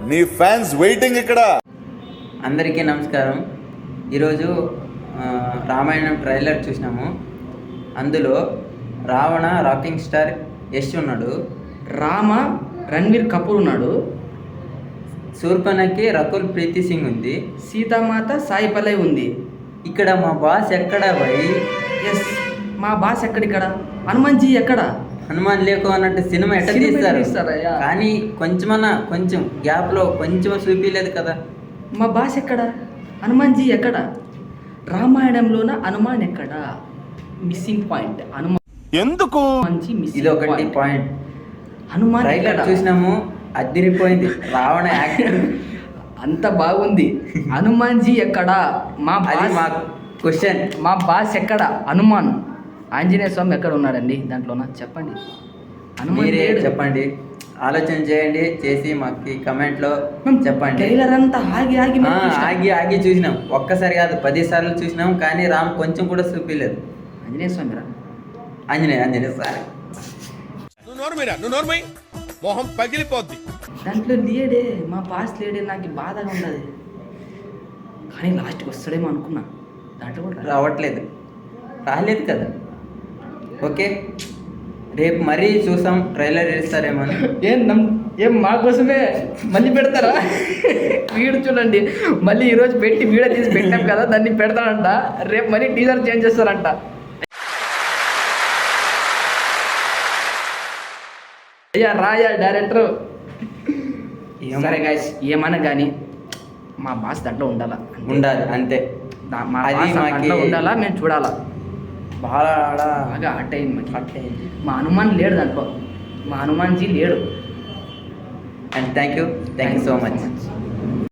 నీ fans waiting ఇక్కడ. అందరికీ నమస్కారం. ఈరోజు రామాయణం ట్రైలర్ చూసినాము. అందులో రావణ రాకింగ్ స్టార్ యష్ ఉన్నాడు, రామ రణ్వీర్ కపూర్ ఉన్నాడు, శూర్పణకి రకుల్ ప్రీతి సింగ్ ఉంది, సీతామాత సాయి పల్లవి ఉంది. ఇక్కడ మా బాస్ ఎక్కడ భయ్? ఎస్, మా బాస్ ఎక్కడిక్కడ? హనుమాన్జీ ఎక్కడ? హనుమాన్ లేకు అన్నట్టు సినిమా ఎట్లా తీస్తారయ్యా? కానీ కొంచెం గ్యాప్లో కొంచెం చూపించలేదు కదా. మా బాస్ ఎక్కడ? హనుమాన్జీ ఎక్కడ? రామాయణంలోన హనుమాన్ ఎక్కడ? Missing point Hanuman. ఎందుకు? ఇది ఒకటి పాయింట్. హనుమాన్ ట్రైలర్ చూసినాము, అదిరిపోయింది. రావణ యాక్టర్ అంత బాగుంది. హనుమాన్జీ ఎక్కడ? మా క్వశ్చన్, మా బాస్ ఎక్కడ? హనుమాన్ ఆంజనేయ స్వామి ఎక్కడ ఉన్నాడండి దాంట్లోన? చెప్పండి, మీరే చెప్పండి, ఆలోచన చేయండి, చేసి మాకు కమెంట్లో చెప్పండి. ట్రైలర్ అంతా ఆగి చూసినాం. ఒక్కసారి కాదు 10 సార్లు చూసినాం, కానీ రామ్ కొంచెం కూడా చూపించలేదు. ఆంజనేయ స్వామి రా, ఆంజనేయ సార్. మొహం పగిలిపోద్ది. దాంట్లో లేడే, మా బాస్ లేడే. నాకు బాధగా ఉండదు, కానీ లాస్ట్కి వస్తాడేమో అనుకున్నా. దాంట్లో కూడా రాలేదు కదా. ఓకే, రేపు మరీ చూసాం, ట్రైలర్ వేస్తారేమో. ఏం మా కోసమే మళ్ళీ పెడతారా? వీడు చూడండి, మళ్ళీ ఈరోజు పెట్టి వీడియో తీసి పెట్టాం కదా, దాన్ని పెడతాడంట. రేపు మళ్ళీ టీజర్ చేంజ్ చేస్తారంట. అయ్యా రాయా డైరెక్టర్. సరే గైస్, ఏమన్నా కానీ మా బాస్ దాంట్లో ఉండాలి అంతే. మా బాస్ దాంట్లో ఉండాలా, మేము చూడాలా. బాగా హట్ అయింది. మా హనుమాన్ లేడు దాంట్లో, మా హనుమాన్జీ లేడు. And thank you so much.